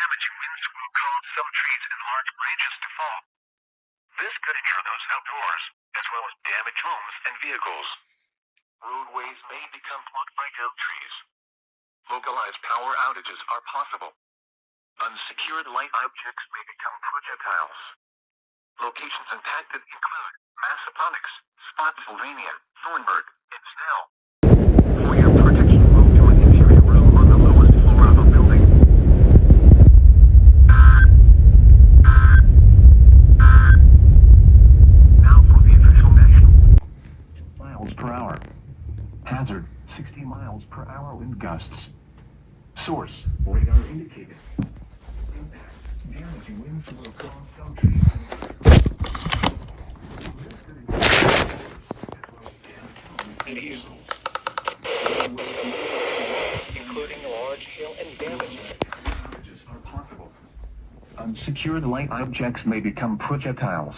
damaging winds will cause some trees and large branches to fall. This could injure those outdoors, as well as damage homes and vehicles. Roadways may become blocked by downed trees. Localized power outages are possible. Unsecured light objects may become projectiles. Locations impacted include Massaponax, Spotsylvania, Thornburg, and Snell. For your protection, move to an interior room on the lowest floor of a building. Now for the official national. Miles per hour. Hazard, 60 miles per hour wind gusts. Source, radar indicated. Impact, damaging winds will cause some trees. Including large hail and damage. Damages are possible. Unsecured light objects may become projectiles.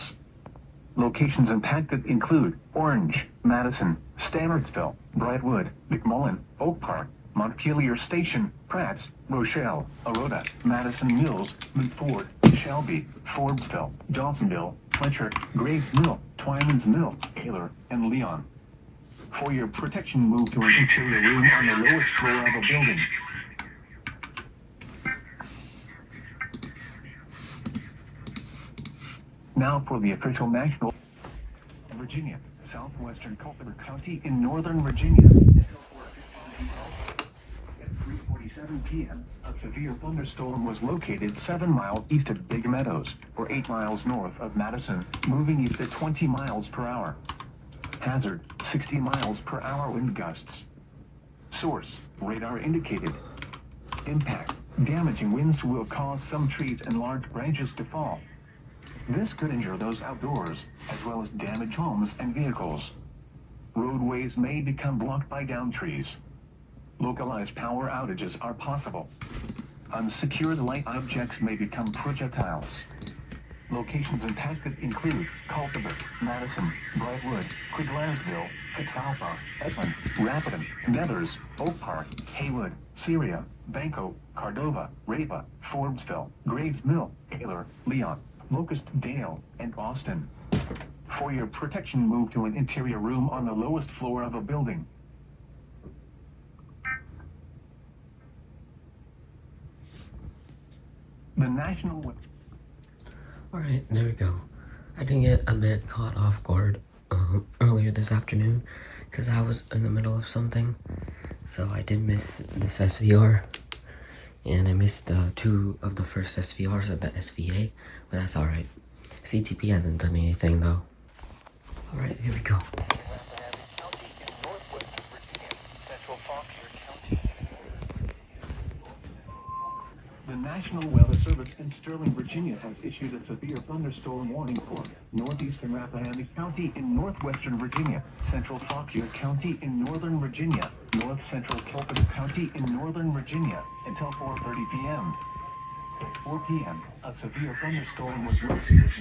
Locations impacted include Orange, Madison, Stanardsville, Brightwood, McMullen, Oak Park, Montpelier Station, Pratt's, Rochelle, Aurora, Madison Mills, Medford, Shelby, Forbesville, Dawsonville, Fletcher, Graves Mill, Twyman's Mill, Taylor, and Leon. For your protection, move to an interior room on the lowest floor of a building. Now for the official national. Virginia, southwestern Culpeper County in northern Virginia. At 3:47 p.m., a severe thunderstorm was located 7 miles east of Big Meadows, or 8 miles north of Madison, moving east at 20 miles per hour. Hazard, 60 miles per hour wind gusts. Source, radar indicated. Impact, damaging winds will cause some trees and large branches to fall. This could injure those outdoors, as well as damage homes and vehicles. Roadways may become blocked by downed trees. Localized power outages are possible. Unsecured light objects may become projectiles. Locations impacted include Culpeper, Madison, Brightwood, Quiglansville, Catalpa, Edmond, Rapidan, Nethers, Oak Park, Haywood, Syria, Banco, Cordova, Rapa, Forbesville, Graves Mill, Taylor, Leon, Locust Dale, and Austin. For your protection, move to an interior room on the lowest floor of a building. The National... Alright, there we go. I did get a bit caught off guard earlier this afternoon because I was in the middle of something. So I did miss this SVR. And I missed 2 of the first SVRs at the SVA, but that's alright. CTP hasn't done anything though. Alright, here we go. The National Weather Service in Sterling, Virginia has issued a severe thunderstorm warning for northeastern Rappahannock County in northwestern Virginia, central Fauquier County in northern Virginia, north central Culpeper County in northern Virginia until 4:30 p.m. At 4 p.m., a severe thunderstorm was located.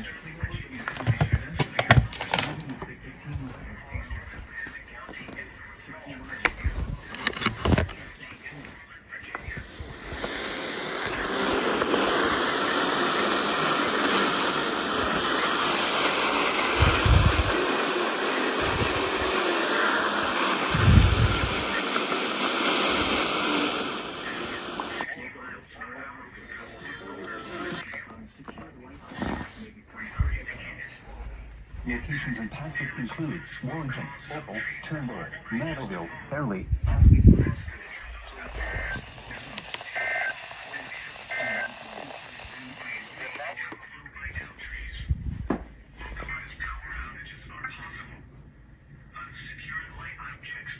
Locations impacted include Warrington, Opal, Turnbull, Mantleville, Fairleigh,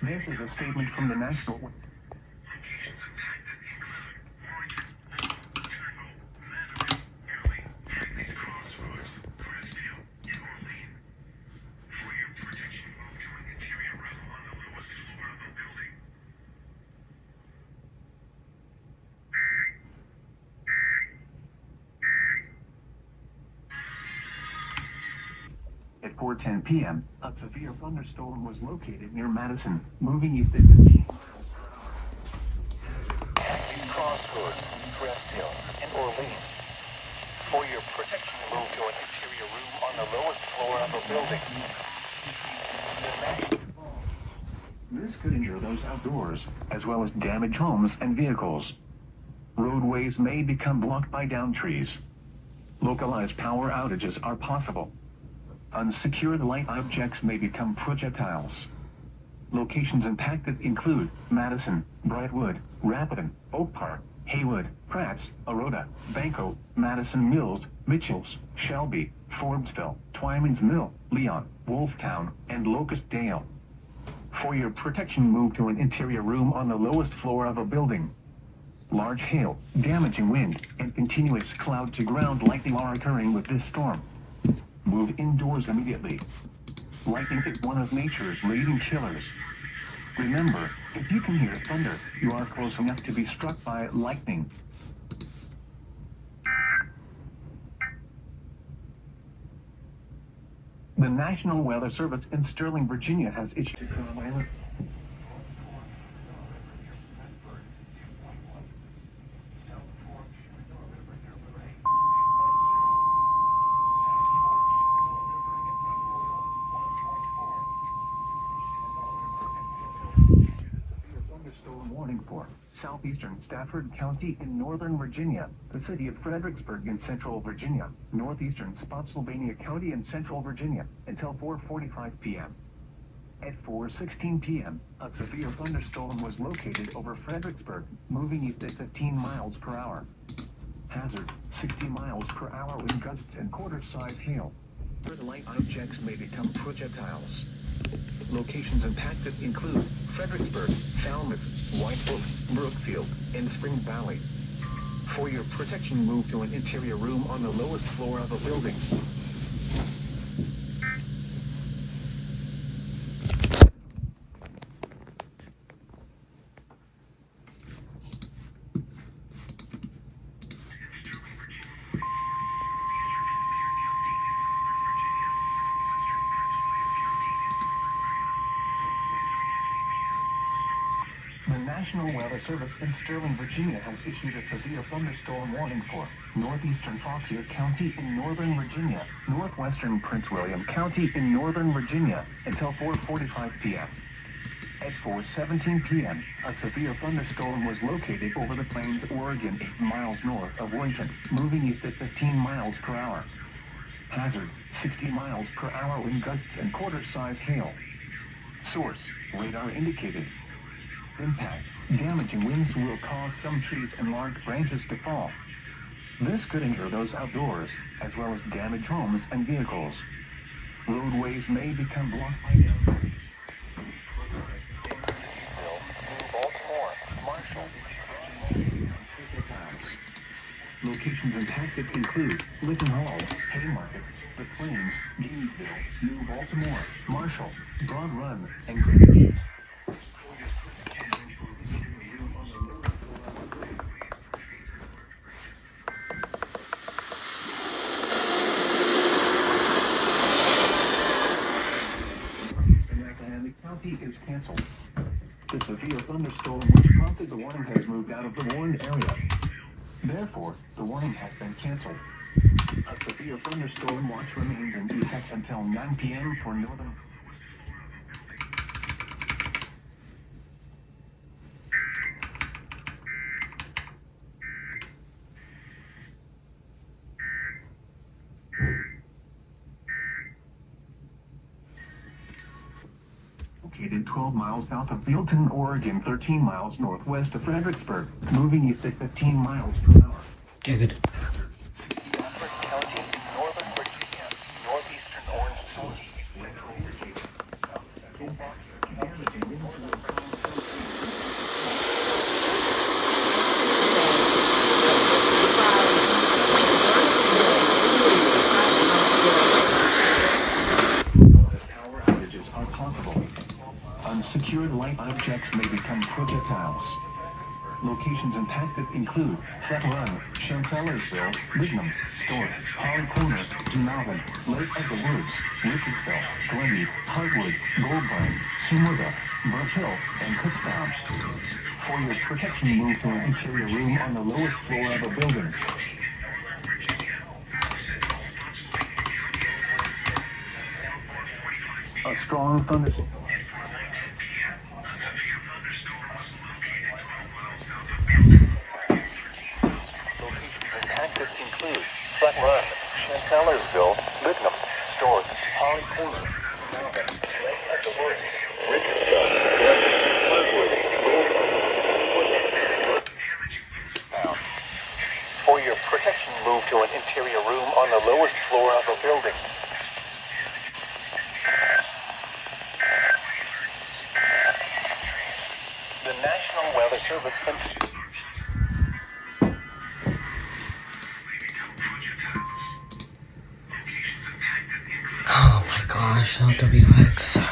This is a statement from the National... At 4:10 p.m., a severe thunderstorm was located near Madison, moving east at 15 miles per hour. Sudlersville, and Orleans. For your protection, move to an interior room on the lowest floor of a building. This could injure those outdoors, as well as damage homes and vehicles. Roadways may become blocked by downed trees. Localized power outages are possible. Unsecured light objects may become projectiles. Locations impacted include Madison, Brightwood, Rapidan, Oak Park, Haywood, Pratt's, Aroda, Banco, Madison Mills, Mitchells, Shelby, Forbesville, Twyman's Mill, Leon, Wolftown, and Locust Dale. For your protection, move to an interior room on the lowest floor of a building. Large hail, damaging wind, and continuous cloud-to-ground lightning are occurring with this storm. Move indoors immediately. Lightning is one of nature's leading killers. Remember, if you can hear thunder, you are close enough to be struck by lightning. The National Weather Service in Sterling, Virginia has issued a alert. For southeastern Stafford County in northern Virginia, the city of Fredericksburg in central Virginia, northeastern Spotsylvania County in central Virginia, until 4:45 p.m. At 4:16 p.m., a severe thunderstorm was located over Fredericksburg, moving east at 15 miles per hour. Hazard, 60 miles per hour wind gusts and quarter-size hail. Further light objects may become projectiles. Locations impacted include Fredericksburg, Falmouth, White Wolf, Brookfield, and Spring Valley. For your protection, move to an interior room on the lowest floor of a building. The National Weather Service in Sterling, Virginia has issued a severe thunderstorm warning for northeastern Fauquier County in northern Virginia, northwestern Prince William County in northern Virginia, until 4:45 p.m. At 4:17 p.m., a severe thunderstorm was located over the plains, Oregon, 8 miles north of Winchester, moving east at 15 miles per hour. Hazard, 60 miles per hour wind gusts and quarter-size hail. Source, radar indicated. Impact, damaging winds will cause some trees and large branches to fall. This could injure those outdoors, as well as damage homes and vehicles. Roadways may become blocked by downed trees. Baltimore, Marshall, locations impacted include Lincoln Hall, Haymarket, The Plains, Gainesville, New Baltimore, Marshall, Broad Run, and Greenwich. Is canceled. The severe thunderstorm which prompted the warning has moved out of the warned area. Therefore, the warning has been canceled. A severe thunderstorm watch remains in effect until 9 p.m. for northern. Located 12 miles south of Bealton, Oregon, 13 miles northwest of Fredericksburg, moving east at 15 miles per hour. Dude. Stafford County, northern Virginia, northeastern Orange County, central Virginia, damaging winds will cause power outages are possible. Unsecured light objects may become projectiles. Locations impacted include Flat Run, Sudlersville, Lignum, Stork, Holly Corner, Malvern, Lake of the Woods, Richardsville, Glenmead, Hartwood, Goldburn, Seymourville, Brush Hill, and Cookstown. For your protection, move to an interior room on the lowest floor of a building. A strong thunderstorm. Locations in Texas include Flat Run, Sudlersville, Lignum, Stork, Holly Corner, Malvern, Lake of the Woods, Winchester, For your protection, move to an interior room on the lowest floor of a building. The National Weather Service Oh my gosh, LWX.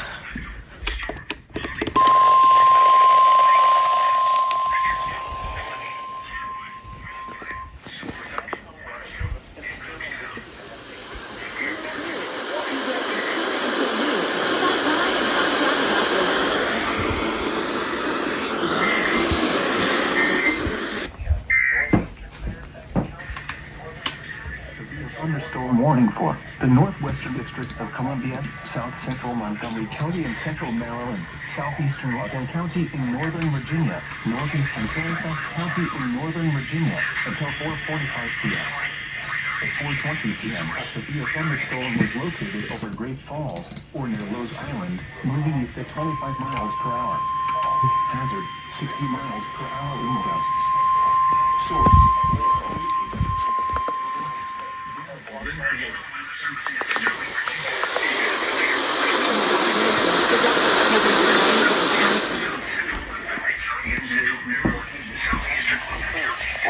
Thunderstorm warning for the northwestern district of Columbia, south central Montgomery County and central Maryland, southeastern Logan County in northern Virginia, northeastern Fairfax County in northern Virginia until 4:45 p.m. At 4:20 p.m., a severe thunderstorm was located over Great Falls or near Rose Island, moving east at 25 miles per hour. Hazard: 60 miles per hour wind gusts. Source: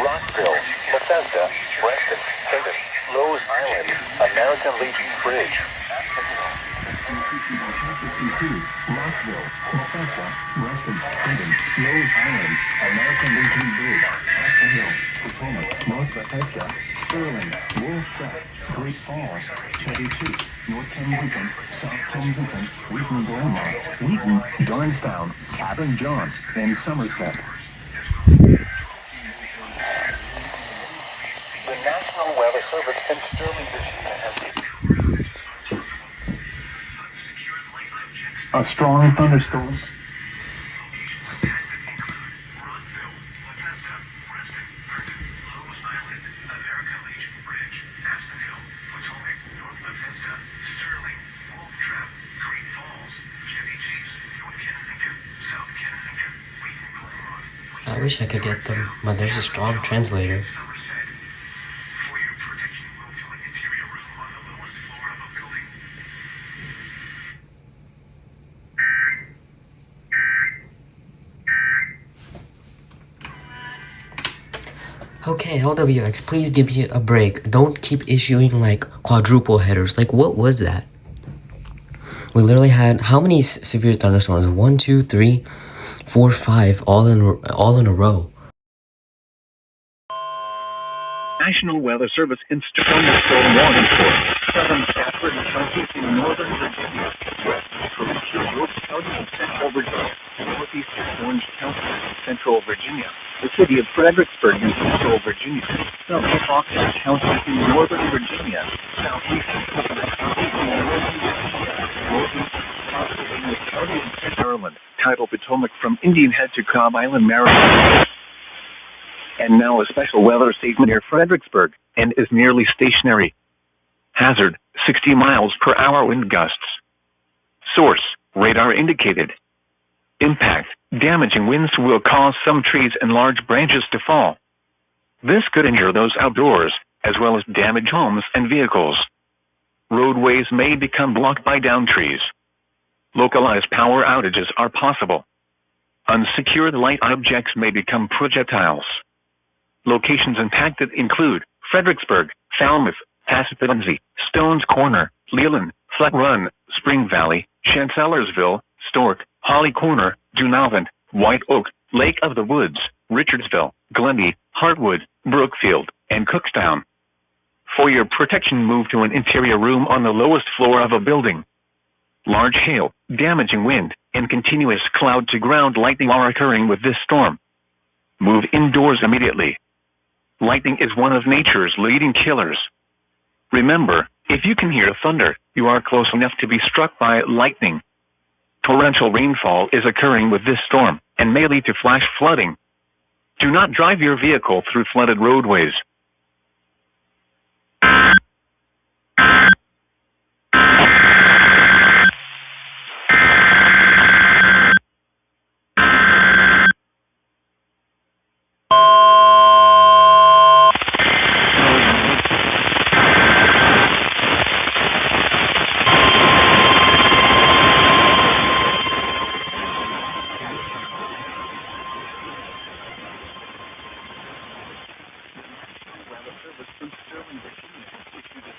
Rockville, Bethesda, Reston, Hayden, Rose Island, American Legion Bridge. Rockville, Bethesda, Reston, Hayden, Rose Island, American Legion Bridge, Aspen Hill, Potomac, North Bethesda, Sterling, Wolfett, Great Falls, Chevy Chase, North Kensington, South Kensington, Wheaton Glenmont, Wheaton, Darnestown, Cabin John, and Somerset. The National Weather Service in Sterling, Virginia has A strong thunderstorm. I wish I could get them, but there's a strong translator. Okay, LWX, please give me a break. Don't keep issuing like quadruple headers. Like, what was that? We literally had how many severe thunderstorms? 1, 2, 3, 4, 5, all in a row. National Weather Service in thunderstorm warning for southern Stafford County in northern Virginia, west Columbia, York County in central Virginia, northeastern Orange County in central Virginia, the city of Fredericksburg in central Virginia, south Faulkner County in northern Virginia, southeastern Cumberland County in northern Virginia, northeastern Pennsylvania County in Maryland, tidal Potomac from Indian Head to Cobb Island, Maryland. And now a special weather statement near Fredericksburg, and is nearly stationary. Hazard: 60 miles per hour wind gusts. Source: radar indicated. Impact: damaging winds will cause some trees and large branches to fall. This could injure those outdoors, as well as damage homes and vehicles. Roadways may become blocked by downed trees. Localized power outages are possible. Unsecured light objects may become projectiles. Locations impacted include Fredericksburg, Falmouth, Passapenzie, Stones Corner, Leland, Flat Run, Spring Valley, Chancellorsville, Stork, Holly Corner, Dunavant, White Oak, Lake of the Woods, Richardsville, Glendy, Hartwood, Brookfield, and Cookstown. For your protection, move to an interior room on the lowest floor of a building. Large hail, damaging wind, and continuous cloud-to-ground lightning are occurring with this storm. Move indoors immediately. Lightning is one of nature's leading killers. Remember, if you can hear thunder, you are close enough to be struck by lightning. Torrential rainfall is occurring with this storm, and may lead to flash flooding. Do not drive your vehicle through flooded roadways.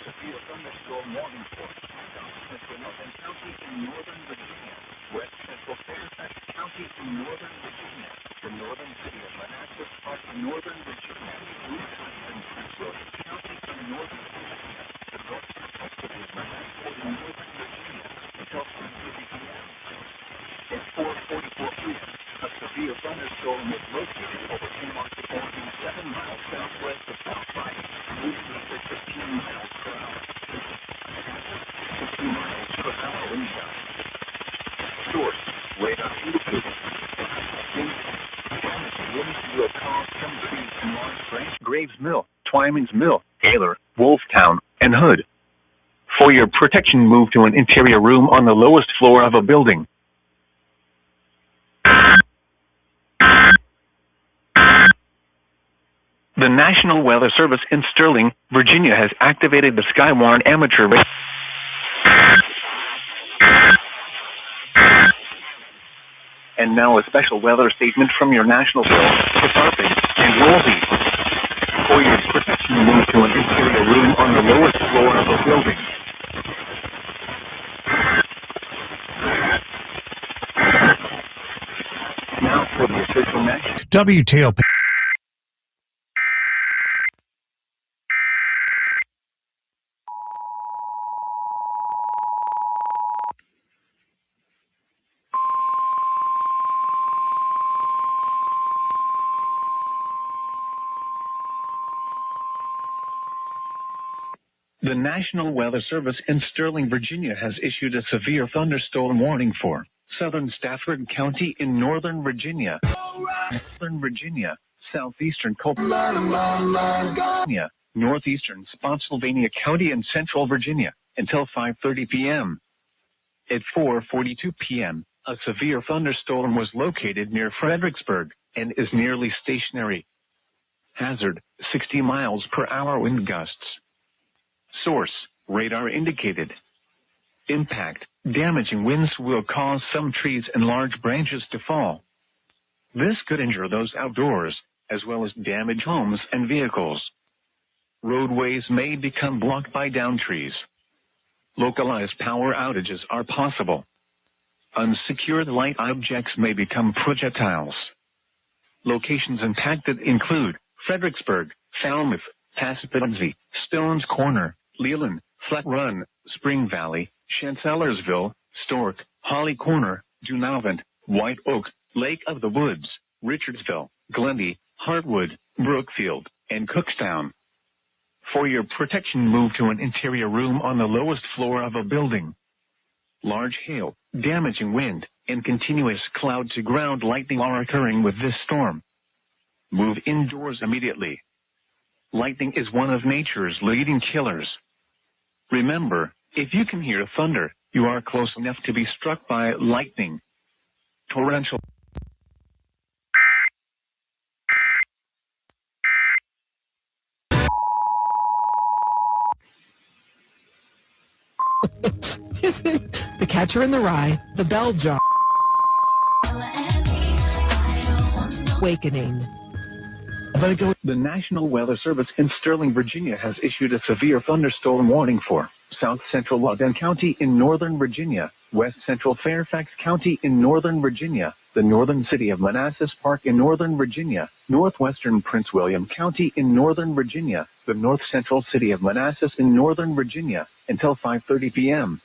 Severe thunderstorm warning for Central Northern County in northern Virginia, West Central Fairfax County in northern Virginia, the northern city of Manassas Park in northern Virginia, Winchester and Pikesville County in northern Virginia, the north central city of Manassas in northern Virginia, until 3:30 p.m. At 4:44 p.m., a severe thunderstorm was located over Martinsburg, 7 miles southwest of South Bite, moving at 15 miles per hour. 60 miles per hour wind gusts. Source, radar indicated. Winds will cause some trees and large branches. Graves Mill, Twyman's Mill, Taylor, Wolftown, and Hood. For your protection, move to an interior room on the lowest floor of a building. The National Weather Service in Sterling, Virginia has activated the Skywarn amateur radar. And now a special weather statement from your National Department and Woolsey. For your protection, move to an interior room on the lowest floor of a building. Now for the official national WTOP. The National Weather Service in Sterling, Virginia has issued a severe thunderstorm warning for southern Stafford County in northern Virginia, northern Virginia, southeastern Pennsylvania, northeastern Spotsylvania County and central Virginia until 5:30 p.m. At 4:42 p.m., a severe thunderstorm was located near Fredericksburg and is nearly stationary. Hazard, 60 miles per hour wind gusts. Source, radar indicated. Impact, damaging winds will cause some trees and large branches to fall. This could injure those outdoors, as well as damage homes and vehicles. Roadways may become blocked by downed trees. Localized power outages are possible. Unsecured light objects may become projectiles. Locations impacted include Fredericksburg, Falmouth, Passapenzie, Stones Corner, Leland, Flat Run, Spring Valley, Chancellorsville, Stork, Holly Corner, Dunavant, White Oak, Lake of the Woods, Richardsville, Glendy, Hartwood, Brookfield, and Cookstown. For your protection, move to an interior room on the lowest floor of a building. Large hail, damaging wind, and continuous cloud-to-ground lightning are occurring with this storm. Move indoors immediately. Lightning is one of nature's leading killers. Remember, if you can hear thunder, you are close enough to be struck by lightning. Torrential. The Catcher in the Rye, The Bell Jar, Awakening. The National Weather Service in Sterling, Virginia has issued a severe thunderstorm warning for South Central Loudoun County in northern Virginia, West Central Fairfax County in northern Virginia, the northern city of Manassas Park in northern Virginia, northwestern Prince William County in northern Virginia, the north central city of Manassas in northern Virginia, until 5:30 p.m.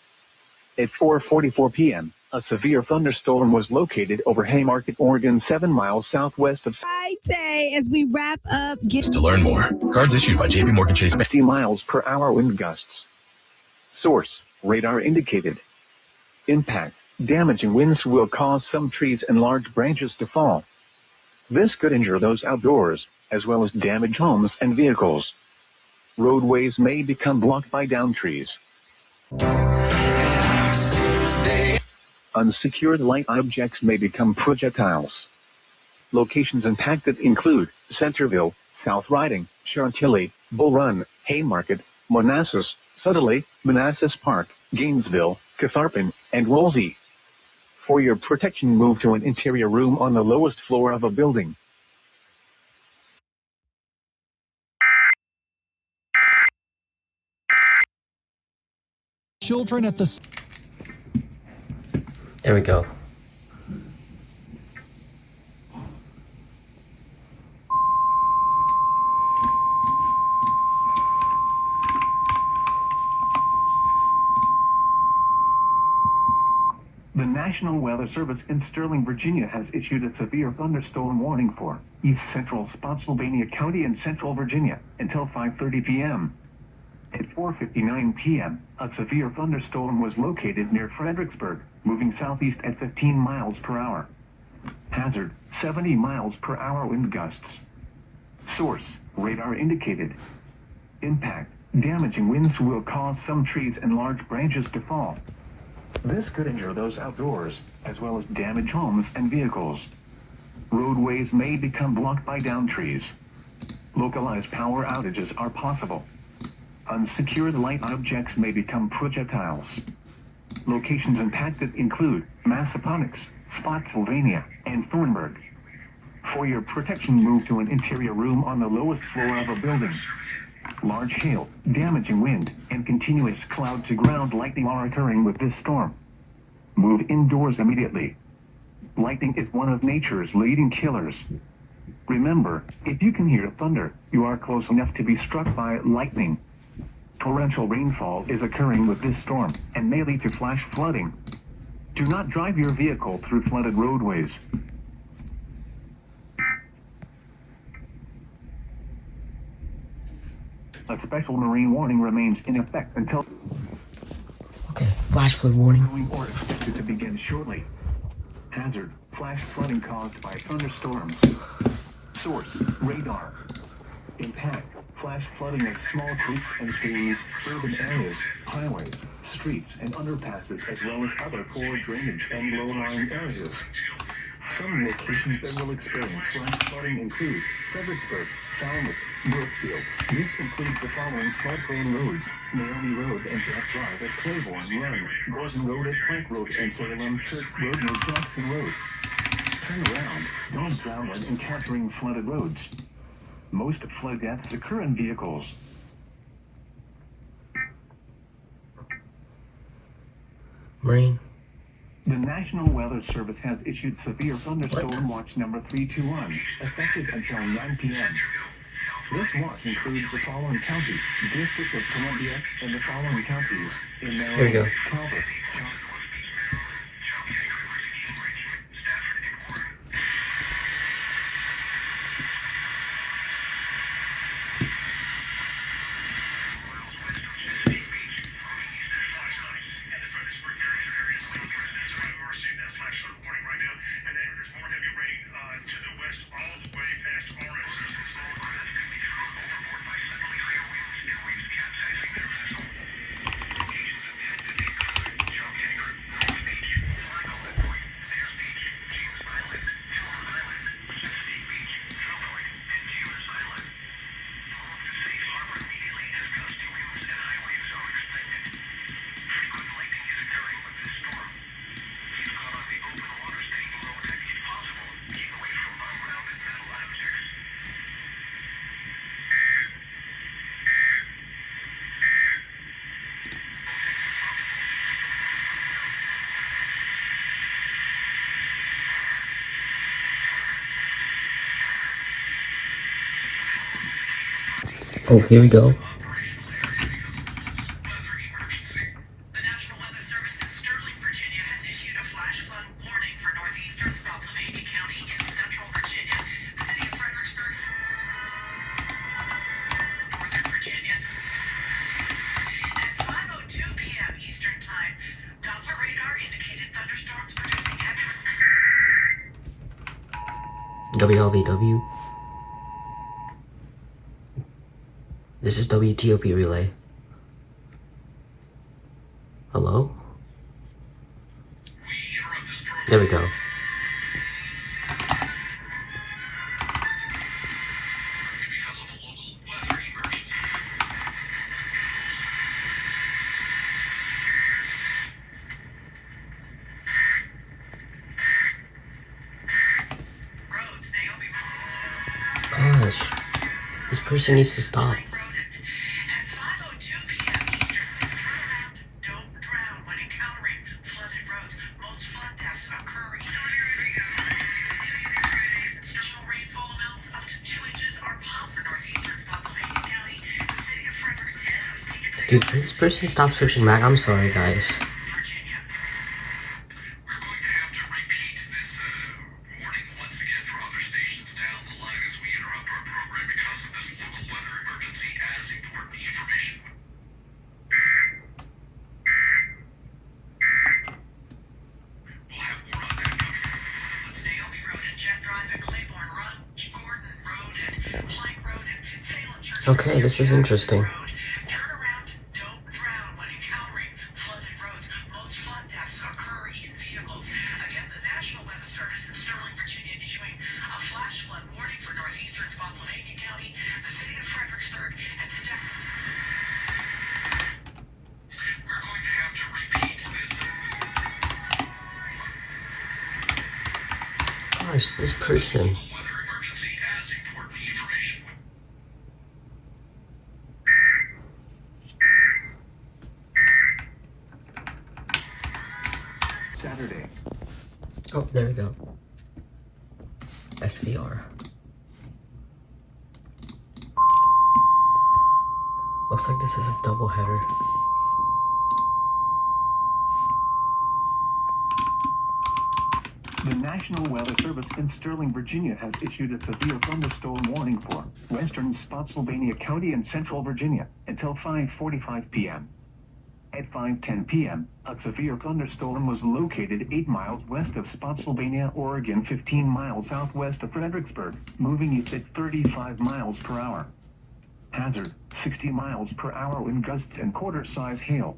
At 4:44 p.m., a severe thunderstorm was located over Haymarket, Oregon, 7 miles southwest of Friday, as we wrap up, To learn more, cards issued by JP Morgan Chase. 60 miles per hour wind gusts. Source, radar indicated. Impact, damaging winds will cause some trees and large branches to fall. This could injure those outdoors, as well as damage homes and vehicles. Roadways may become blocked by downed trees. Unsecured light objects may become projectiles. Locations impacted include Centerville, South Riding, Chantilly, Bull Run, Haymarket, Manassas, Sudley, Manassas Park, Gainesville, Catharpin, and Woolsey. For your protection, move to an interior room on the lowest floor of a building. children at the... There we go. The National Weather Service in Sterling, Virginia has issued a severe thunderstorm warning for East Central Spotsylvania County and Central Virginia until 5:30 p.m. At 4:59 p.m., a severe thunderstorm was located near Fredericksburg, moving southeast at 15 miles per hour. Hazard, 70 miles per hour wind gusts. Source, radar indicated. Impact, damaging winds will cause some trees and large branches to fall. This could injure those outdoors, as well as damage homes and vehicles. Roadways may become blocked by downed trees. Localized power outages are possible. Unsecured light objects may become projectiles. Locations impacted include Massaponax, Spotsylvania, and Thornburg. For your protection, move to an interior room on the lowest floor of a building. Large hail, damaging wind, and continuous cloud-to-ground lightning are occurring with this storm. Move indoors immediately. Lightning is one of nature's leading killers. Remember, if you can hear thunder, you are close enough to be struck by lightning. Torrential rainfall is occurring with this storm and may lead to flash flooding. Do not drive your vehicle through flooded roadways. A special marine warning remains in effect until Okay, flash flood warning. or expected to begin shortly. Hazard, flash flooding caused by thunderstorms. Source, radar. Impact, flash flooding of small creeks and streams, urban areas, highways, streets, and underpasses, as well as other poor drainage and low-lying areas. Some locations that will experience flash flooding include Fredericksburg, Falmouth, Brookfield. This includes the following flood-prone roads: Naomi Road and Jeff Drive at Claiborne Run, Gordon Road at Plank Road and Salem Church Road near Jackson Road. Turn around, don't drown when encountering flooded roads. Most flood deaths occur in vehicles. Marine. The National Weather Service has issued severe thunderstorm watch number 321, effective until 9 p.m. This watch includes the following counties: District of Columbia, and the following counties in There we go. Maryland, Calvert, Oh, here we go. The National Weather Service in Sterling WLVW. This is WTOP relay. Hello? There we go. Gosh, this person needs to stop. Dude, can this person stop switching back? I'm sorry, guys. Okay, this is interesting. Gosh, this person. Saturday. Oh, there we go. SVR. Looks like this is a double header. The National Weather Service in Sterling, Virginia has issued a severe thunderstorm warning for western Spotsylvania County and central Virginia until 5:45 p.m. At 5:10 p.m., a severe thunderstorm was located 8 miles west of Spotsylvania, Oregon, 15 miles southwest of Fredericksburg, moving east at 35 miles per hour. Hazard, 60 miles per hour wind gusts and quarter-size hail.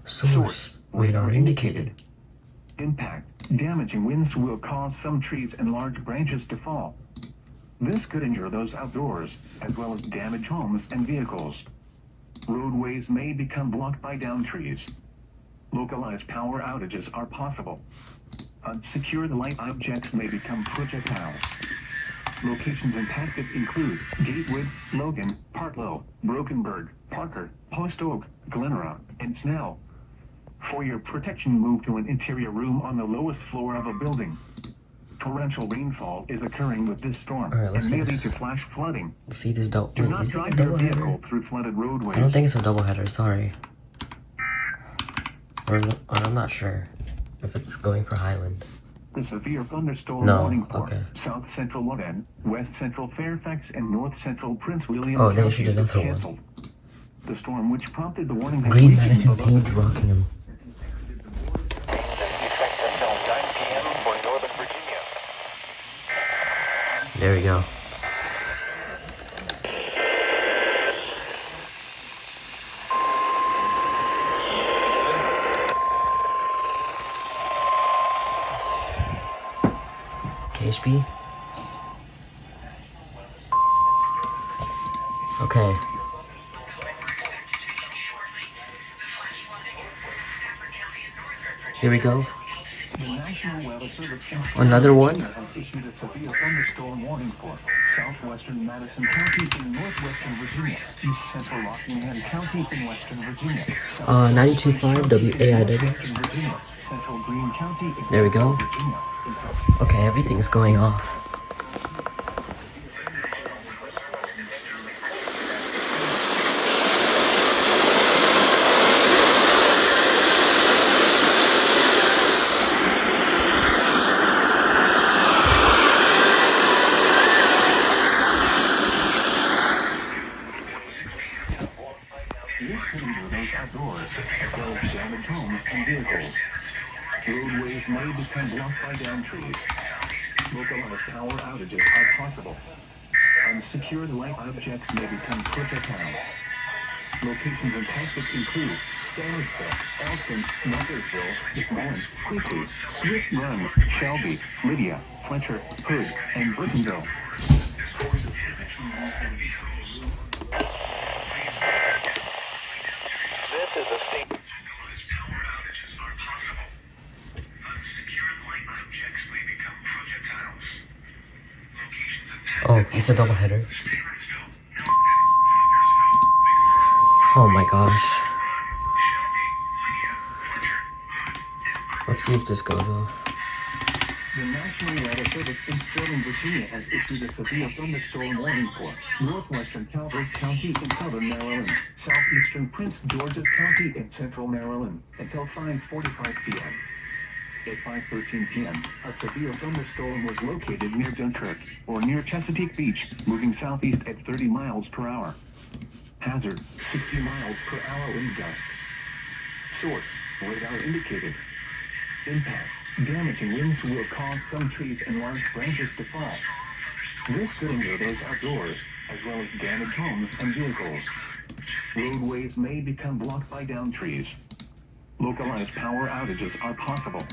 Source, radar indicated. Impact, damaging winds will cause some trees and large branches to fall. This could injure those outdoors, as well as damage homes and vehicles. Roadways may become blocked by downed trees. Localized power outages are possible. Unsecured light objects may become projectiles. Locations impacted include Gatewood, Logan, Partlow, Brokenburg, Parker, Post Oak, Glenrock, and Snell. For your protection, move to an interior room on the lowest floor of a building. Torrential rainfall is occurring with this storm and may lead to flash flooding. See this double. Do not drive your vehicle through flooded roadways. I don't think it's a double header. Sorry. Or I'm not sure if it's going for Highland. The severe thunderstorm warning for okay. South Central Lawrence, West Central Fairfax, and North Central Prince William Oh, they counties issued is another one. canceled. The storm, which prompted the warning, has Green reached Madison above Page Rockingham. There we go. KHP? Okay. Here we go. Another one? Issued a severe thunderstorm warning for southwestern Madison counties in northwestern Virginia, east central Rockingham counties in western Virginia, 92.5 WAIW. central Greene County, There we go. Virginia. Okay, everything's going off. Roadways may become blocked by downed trees. Localized power outages are possible. Unsecured light objects may become projectiles. Locations and tactics include Sudlersville, Elston, Martinsburg, McMullen, Quickly, Swift Run, Shelby, Lydia, Fletcher, Hood, and Burtonville. This is a state. Oh, it's a double header. Oh my gosh. Let's see if this goes off. The National Weather Service in Sterling, Virginia has issued a severe thunderstorm warning for northwestern Calvert County in southern Maryland, southeastern Prince George's County in central Maryland until 5:45 p.m. At 5:13 p.m., a severe thunderstorm was located near Dunkirk, or near Chesapeake Beach, moving southeast at 30 miles per hour. Hazard, 60 miles per hour wind gusts. Source, radar indicated. Impact, damaging winds will cause some trees and large branches to fall. This could injure those outdoors, as well as damage homes and vehicles. Roadways may become blocked by downed trees. Localized power outages are possible.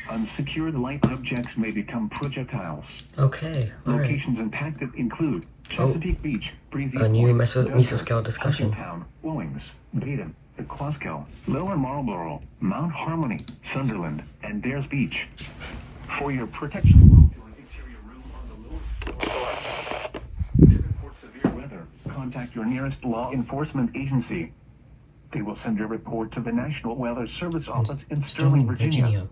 Unsecured light objects may become projectiles. Okay, alright. Locations impacted include Chesapeake Beach, Breezy A new Point, mesoscale Dunkirk, discussion. Huntingtown, Owings, Baden, Quaskill, Lower Marlborough, Mount Harmony, Sunderland, and Dares Beach. For your protection, move to an interior room on the lowest floor. To report severe weather, contact your nearest law enforcement agency. They will send your report to the National Weather Service office in Sterling, Virginia.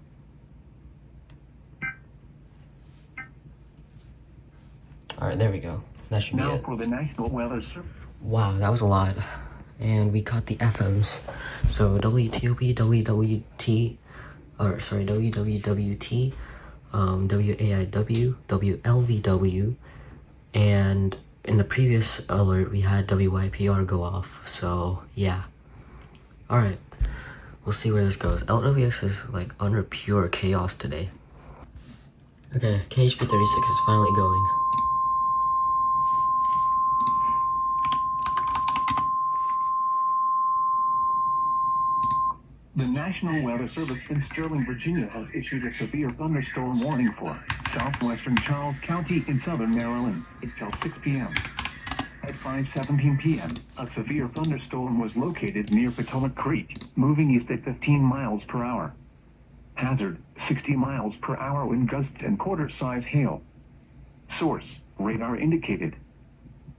Alright, there we go. That should be Now it. for the National Weather Service. Wow, that was a lot. And we got the FMs. So WTOP, WWT, WWWT, WAIW, WLVW, and in the previous alert we had WYPR go off. So yeah. Alright. We'll see where this goes. LWX is like under pure chaos today. Okay, KHP36 is finally going. The National Weather Service in Sterling, Virginia has issued a severe thunderstorm warning for southwestern Charles County in southern Maryland until 6 p.m. At 5:17 p.m., a severe thunderstorm was located near Potomac Creek, moving east at 15 miles per hour. Hazard, 60 miles per hour wind gusts and quarter-size hail. Source, radar indicated.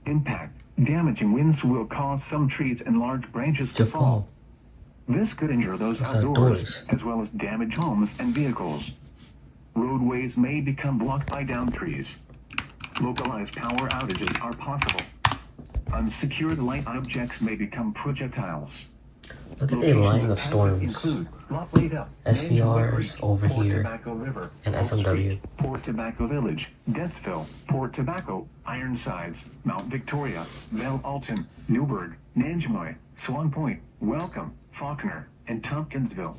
Impact, damaging winds will cause some trees and large branches to fall. This could injure those outdoors, as well as damage homes and vehicles. Roadways may become blocked by downed trees. Localized power outages are possible. Unsecured light objects may become projectiles. Look at the line of storms. SVR's over here, and SMW. Port Tobacco Village, Deathville, Port Tobacco, Ironsides, Mount Victoria, Belle Alton, Newburgh, Nanjemoy, Swan Point, Welcome, Faulkner, and Tompkinsville.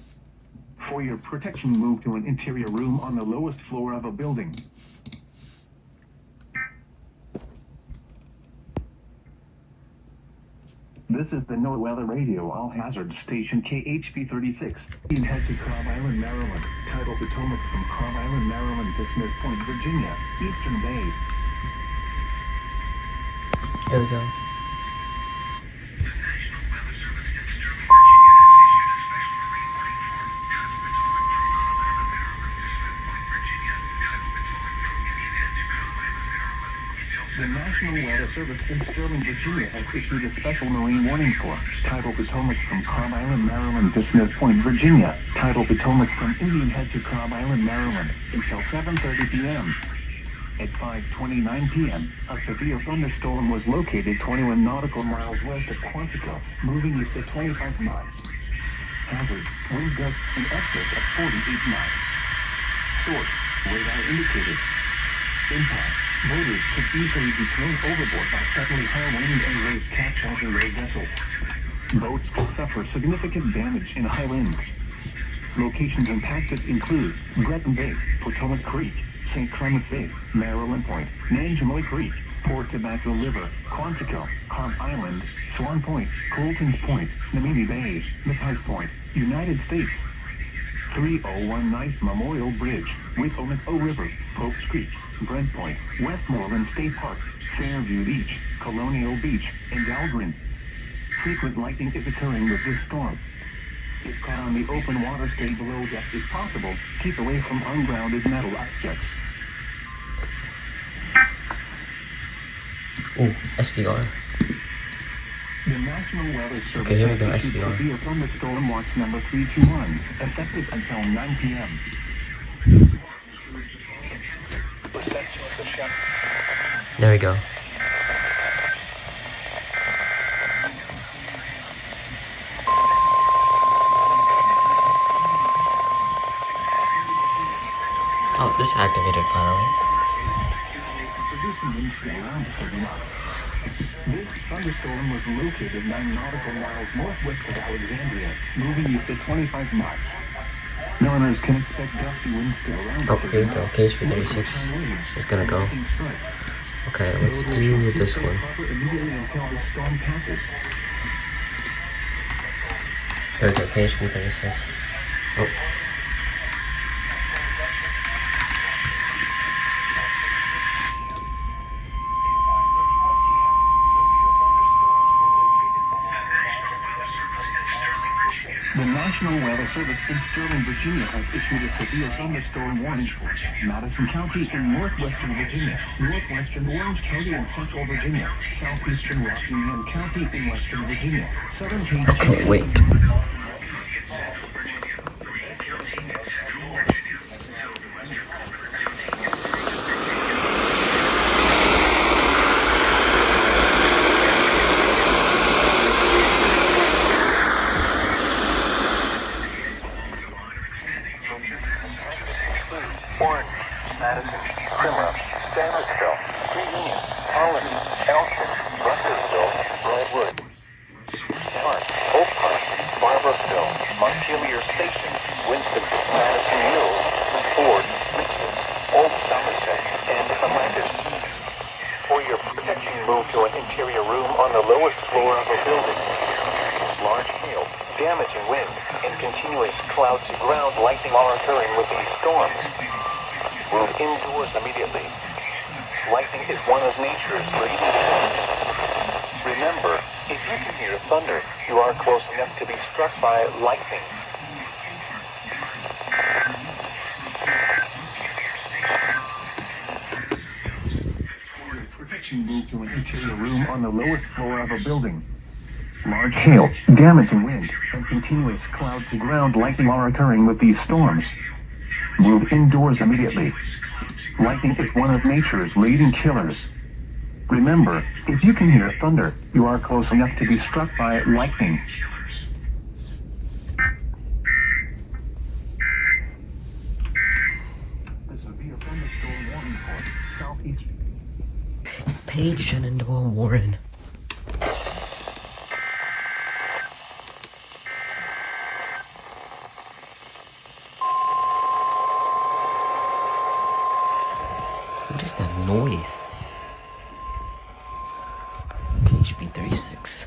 For your protection, move to an interior room on the lowest floor of a building. This is the NOAA Weather Radio All Hazard Station KHP36. You head to Cobb Island, Maryland. Tidal Potomac from Cobb Island, Maryland to Smith Point, Virginia. Eastern Bay. There we go. The National Weather Service in Sterling, Virginia has issued a special marine warning for Tidal Potomac from Cobb Island, Maryland to Smith Point, Virginia. Tidal Potomac from Indian Head to Cobb Island, Maryland until 7:30 p.m. At 5:29 p.m., a severe thunderstorm was located 21 nautical miles west of Quantico, moving east at 25 miles. Hazard, wind gusts in excess of 48 miles. Source, radar indicated. Impact, boaters could easily be thrown overboard by suddenly high wind and waves capsizing their vessels. Boats could suffer significant damage in high winds. Locations impacted include Breton Bay, Potomac Creek, St. Clement Bay, Maryland Point, Nanjamoy Creek, Port Tobacco River, Quantico, Carp Island, Swan Point, Colton's Point, Namini Bay, Matthias Point, United States. 301 Nice Memorial Bridge, Wicomico River, Popes Creek, Brent Point, Westmoreland State Park, Fairview Beach, Colonial Beach, and Dahlgren. Frequent lightning is occurring with this storm. If caught on the open water, stay below deck if possible. Keep away from ungrounded metal objects. Ooh, SVR. The National Weather Service Okay, here we go, issued SVR. severe thunderstorm watch number 321, effective until 9 p.m. There we go. Oh, this activated finally. This thunderstorm was located 9 nautical miles northwest of Alexandria, moving east at 25 knots. Mariners can expect gusty winds to around. Oh, here we go. KHP36 is gonna go. Okay, let's do this one. Here we go, KHP36. Oh. The National Weather Service in Sterling, Virginia has issued a severe thunderstorm warning for Madison County in northwestern Virginia, northwestern Orange County in central Virginia, southeastern Rockingham County in western Virginia, southern Page Okay, wait. Orange, Madison, Primrose, Sudlersville, Union, Colony, Elton, Ruckersville, Redwood, Park, Oak Park, Barbersville, Montpelier Station, Winston, Madison Mills, Ford, Richmond, Old Somerset, and Columbus. For your protection, move to an interior room on the lowest floor of a building. Large hail, damaging wind, and continuous cloud-to-ground lightning are occurring with these storms. Move indoors immediately. Lightning is one of nature's greatest forms. Remember, if you can hear thunder, you are close enough to be struck by lightning. Protection move to an interior room on the lowest floor of a building. Large hail, damaging wind, and continuous cloud-to-ground lightning are occurring with these storms. Move indoors immediately. Lightning is one of nature's leading killers. Remember, if you can hear thunder, you are close enough to be struck by lightning. The severe thunderstorm warning for southeast. Paige Shenandoah Warren. What is that noise? KHP36.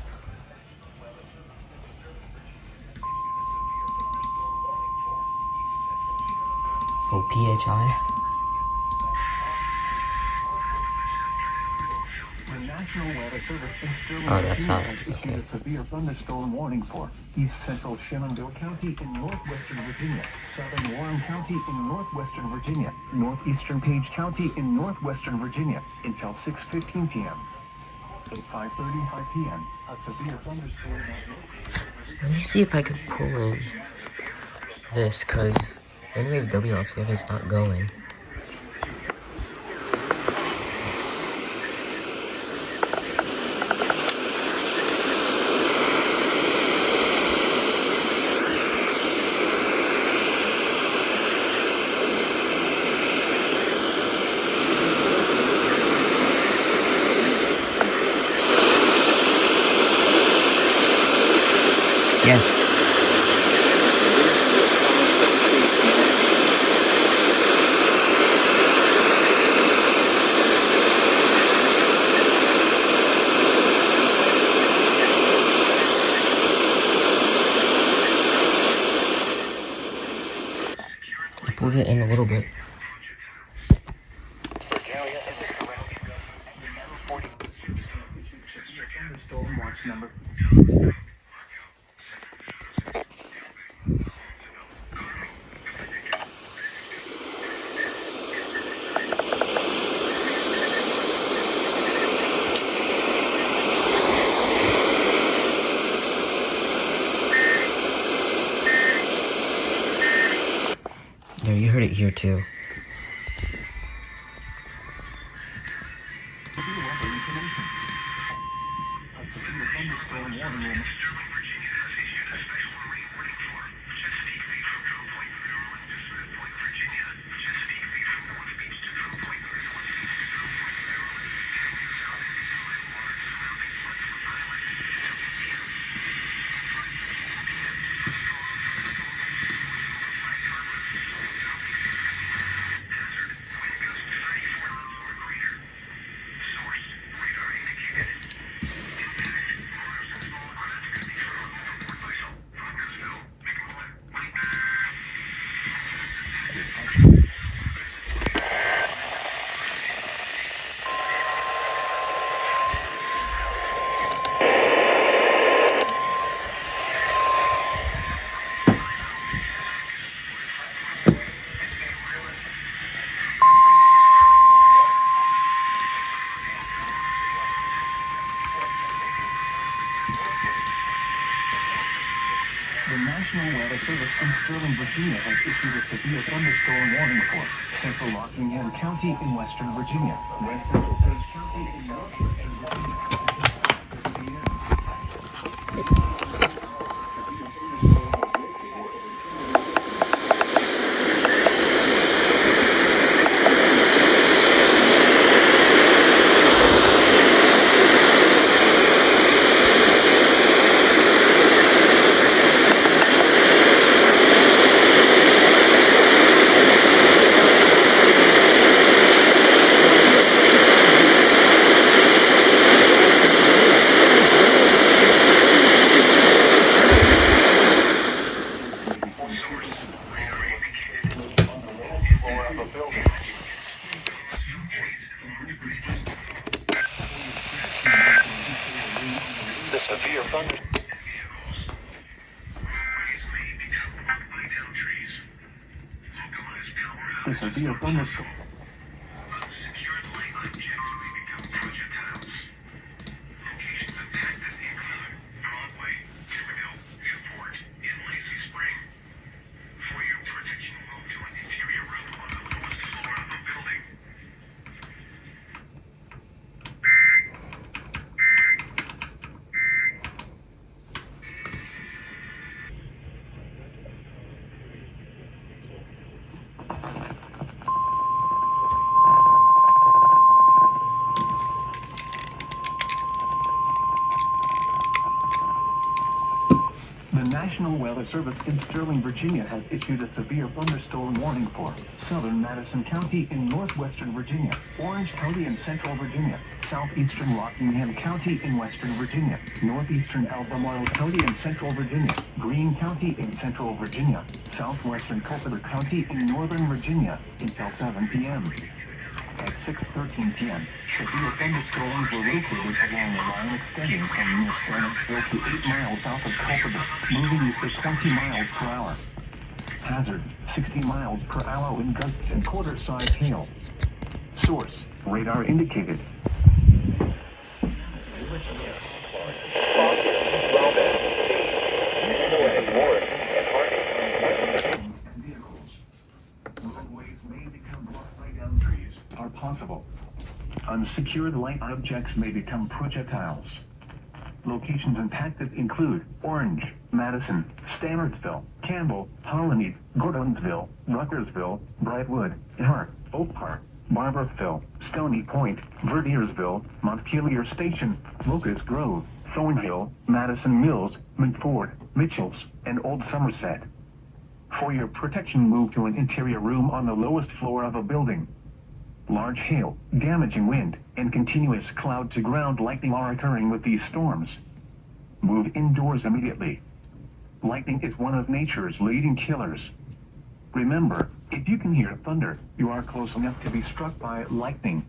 Oh, PHI. The National Weather Service in Sterling, Oh, that's Virginia not- has issued okay. a severe thunderstorm warning for East Central Shenandoah County in northwestern Virginia, Southern Warren County in northwestern Virginia, northeastern Page County in northwestern Virginia until 6:15 p.m. At 5:35 p.m., a severe thunderstorm has Let me see if I can pull in this, cause anyways WXK is not going. Yes. it in a little bit. Thunderstorm watch number. Yeah, you heard it here too. The National Weather Service in Sterling, Virginia has issued a severe thunderstorm warning for central Rockingham County in western Virginia, west central Page County in northwestern Virginia. The severe thunder. The severe thunderstorm. The National Weather Service in Sterling, Virginia has issued a severe thunderstorm warning for southern Madison County in northwestern Virginia, Orange County in central Virginia, southeastern Rockingham County in western Virginia, northeastern Albemarle County in central Virginia, Greene County in central Virginia, southwestern Culpeper County in northern Virginia until 7 p.m. At 6:13 p.m., severe thunderstorms were located along a line extending from near Sudlersville to 8 miles south of Culpeper, moving east at 20 miles per hour. Hazard, 60 miles per hour wind gusts and quarter-size hail. Source, radar indicated. Roadways may become blocked by downed trees. Are possible. Unsecured light objects may become projectiles. Locations impacted include Orange, Madison, Stanardsville, Campbell, Hollymead, Gordonsville, Ruckersville, Brightwood, Hart, Oak Park, Barberville, Stony Point, Verdiersville, Montpelier Station, Locust Grove, Thornhill, Madison Mills, Montford, Mitchells, and Old Somerset. For your protection, move to an interior room on the lowest floor of a building. Large hail, damaging wind, and continuous cloud-to-ground lightning are occurring with these storms. Move indoors immediately. Lightning is one of nature's leading killers. Remember, If you can hear thunder, you are close enough to be struck by lightning.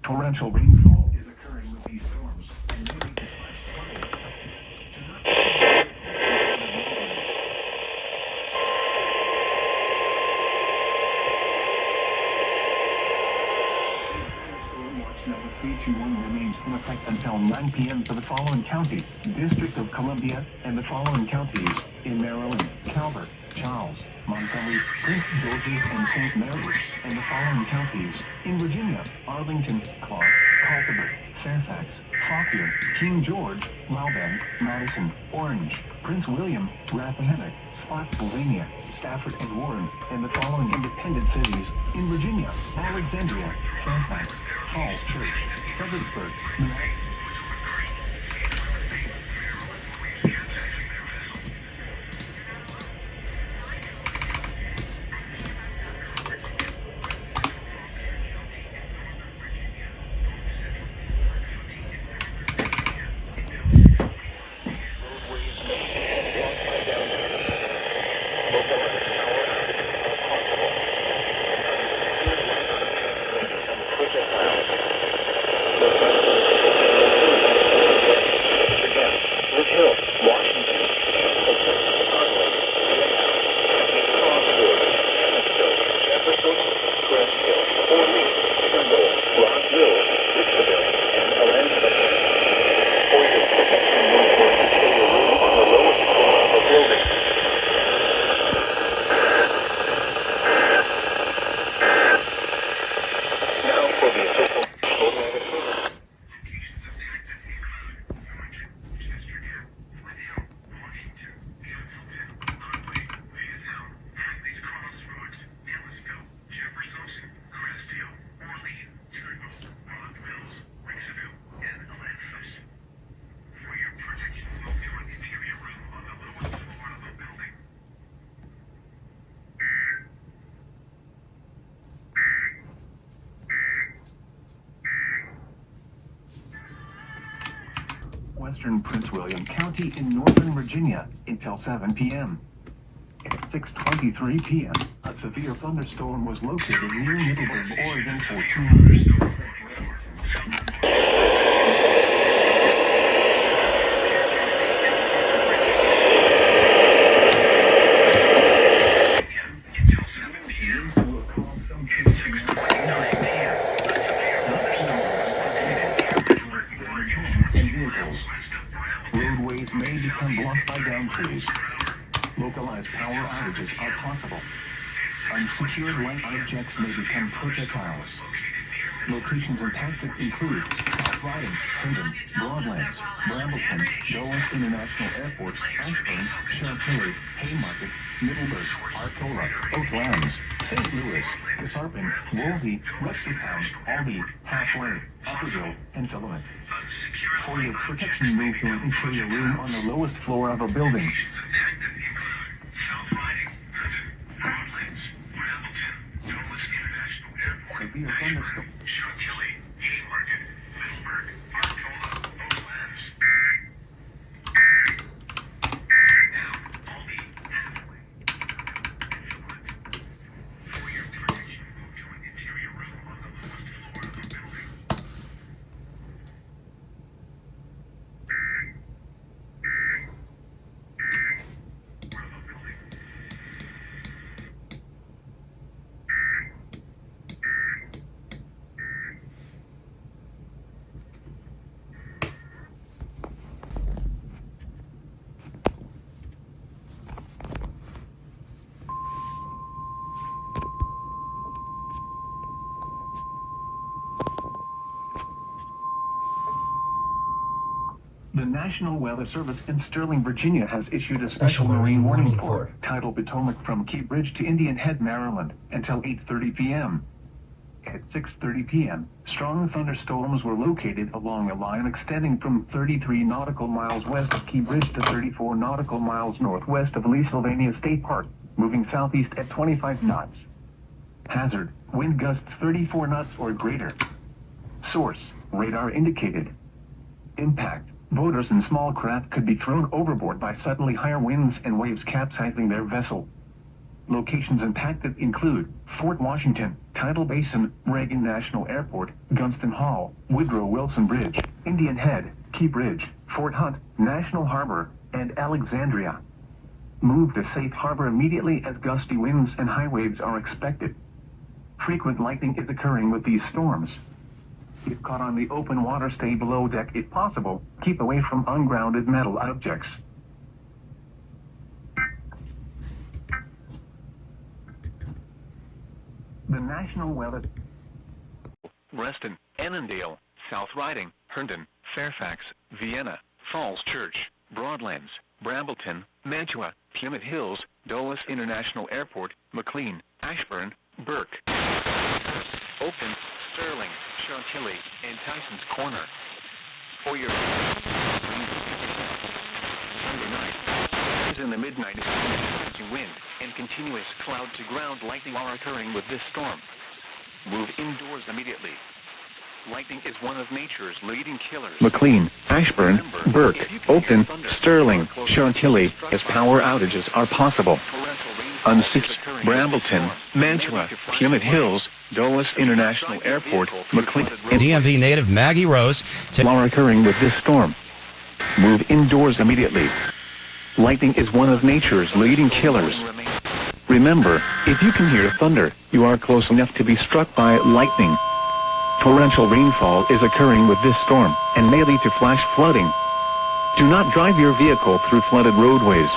Torrential rainfall is occurring with these storms, and may make the flash flooding. Watch number 321 remains in effect until 9 p.m. for the following counties: District of Columbia, and the following counties in Maryland: Calvert, Charles, Montgomery, Prince George's, and St. Mary's, and the following counties in Virginia: Arlington, Clark, Culpeper, Fairfax, Fauquier, King George, Loudoun, Madison, Orange, Prince William, Rappahannock, Spotsylvania, Stafford, and Warren, and the following independent cities in Virginia: Alexandria, Fairfax, Falls Church, Fredericksburg, Western Prince William County in Northern Virginia until 7 p.m. At 6:23 p.m., a severe thunderstorm was located near Middleburg, Oregon for 2 hours. Roadways may become blocked by downed trees. Localized power outages are possible. Unsecured light objects may become projectiles. Locations impacted include South Riding, Hendon, Broadlands, Brambleton, Dulles International Airport, Ashburn, Chantilly, Haymarket, Middleburg, Arcola, Oaklands, St. Louis, Catharpin, Woolsey, Westertown, Albee, Halfway, Upperville, and Filament. For your protection, move to an interior room on the lowest floor of a building. Severe thunderstorm. Chantilly, Haymarket, Middleburg, Arcola, Oaklands. Now, Albee, Halfway, and Filament. For your protection, move to an interior room on the lowest floor of the building. The National Weather Service in Sterling, Virginia has issued a special marine warning for tidal Potomac from Key Bridge to Indian Head, Maryland, until 8:30 p.m. At 6:30 p.m., strong thunderstorms were located along a line extending from 33 nautical miles west of Key Bridge to 34 nautical miles northwest of Lee Sylvania State Park, moving southeast at 25 knots. Hazard: wind gusts 34 knots or greater. Source: radar indicated. Impact: boaters and small craft could be thrown overboard by suddenly higher winds and waves capsizing their vessel. Locations impacted include Fort Washington, Tidal Basin, Reagan National Airport, Gunston Hall, Woodrow Wilson Bridge, Indian Head, Key Bridge, Fort Hunt, National Harbor, and Alexandria. Move to safe harbor immediately as gusty winds and high waves are expected. Frequent lightning is occurring with these storms. If caught on the open water, stay below deck if possible. Keep away from ungrounded metal objects. The National Weather... Reston, Annandale, South Riding, Herndon, Fairfax, Vienna, Falls Church, Broadlands, Brambleton, Mantua, Plymouth Hills, Dulles International Airport, McLean, Ashburn, Burke, Oakton, Sterling, Chantilly, and Tyson's Corner. For your Sunday night, is in the mid-90s, wind and continuous cloud-to-ground lightning are occurring with this storm. Move indoors immediately. Lightning is one of nature's leading killers. McLean, Ashburn, Burke, Oakton, Sterling, Chantilly, as power outages are possible. Brambleton, Mantua, Plymouth Hills, Dulles International Airport, McLean, DMV native Maggie Rose are occurring with this storm. Move indoors immediately. Lightning is one of nature's leading killers. Remember, if you can hear thunder, you are close enough to be struck by lightning. Torrential rainfall is occurring with this storm, and may lead to flash flooding. Do not drive your vehicle through flooded roadways.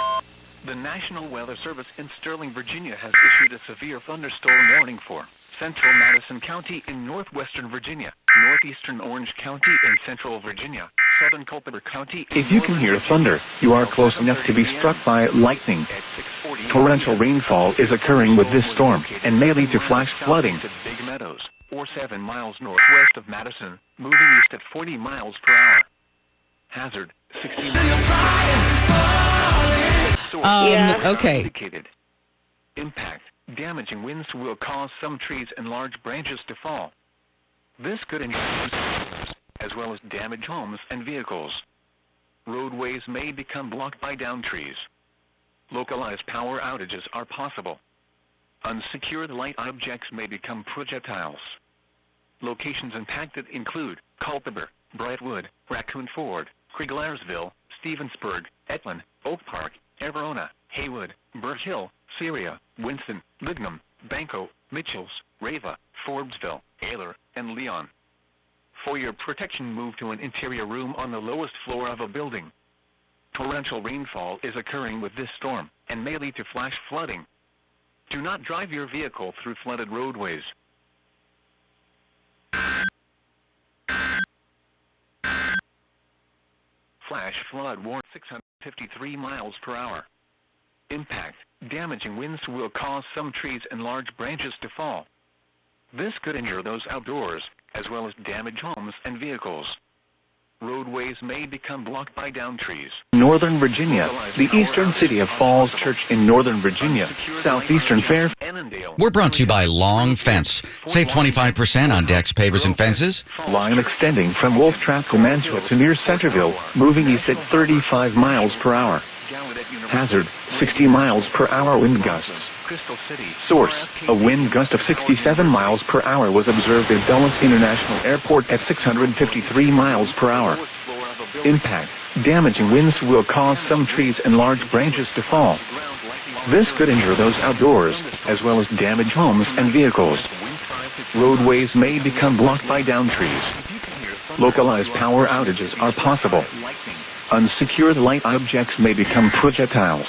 The National Weather Service in Sterling, Virginia has issued a severe thunderstorm warning for central Madison County in northwestern Virginia, northeastern Orange County in central Virginia, southern Culpeper County. If you can hear thunder, you are close enough to be struck by lightning. Torrential rainfall is occurring with this storm, and may lead to flash flooding. Big Meadows, or 7 miles northwest of Madison, moving east at 40 miles per hour. Hazard, 60 miles. Okay. Indicated. Impact. Damaging winds will cause some trees and large branches to fall. This could injure as well as damage homes and vehicles. Roadways may become blocked by downed trees. Localized power outages are possible. Unsecured light objects may become projectiles. Locations impacted include Culpeper, Brightwood, Raccoon Ford, Krieglersville, Stevensburg, Etlin, Oak Park, Everona, Haywood, Birch Hill, Syria, Winston, Lignum, Banco, Mitchells, Rava, Forbesville, Ayler, and Leon. For your protection, move to an interior room on the lowest floor of a building. Torrential rainfall is occurring with this storm, and may lead to flash flooding. Do not drive your vehicle through flooded roadways. Flash flood warning 653 miles per hour. Impact. Damaging winds will cause some trees and large branches to fall. This could injure those outdoors, as well as damage homes and vehicles. Roadways may become blocked by downed trees. Northern Virginia, the eastern city of Falls Church in Northern Virginia, southeastern Fairfax. We're brought to you by Long Fence. Save 25% on decks, pavers, and fences. Line extending from Wolf Trap to Mantua to near Centerville, moving east at 35 miles per hour. Hazard, 60 miles per hour wind gusts. Source, a wind gust of 67 miles per hour was observed at Dulles International Airport at 653 miles per hour. Impact, damaging winds will cause some trees and large branches to fall. This could injure those outdoors, as well as damage homes and vehicles. Roadways may become blocked by downed trees. Localized power outages are possible. Unsecured light objects may become projectiles.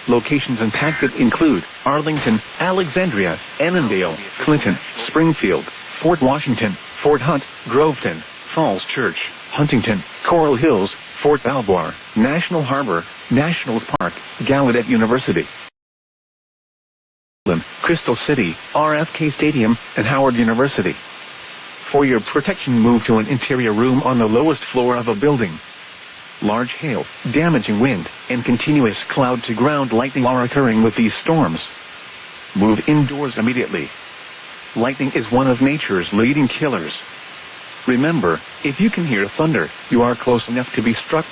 Locations impacted include Arlington, Alexandria, Annandale, Clinton, Springfield, Fort Washington, Fort Hunt, Groveton, Falls Church, Huntington, Coral Hills, Fort Belvoir, National Harbor, National Park, Gallaudet University, Crystal City, RFK Stadium, and Howard University. For your protection, move to an interior room on the lowest floor of a building. Large hail, damaging wind, and continuous cloud-to-ground lightning are occurring with these storms. Move indoors immediately. Lightning is one of nature's leading killers. Remember, if you can hear thunder, you are close enough to be struck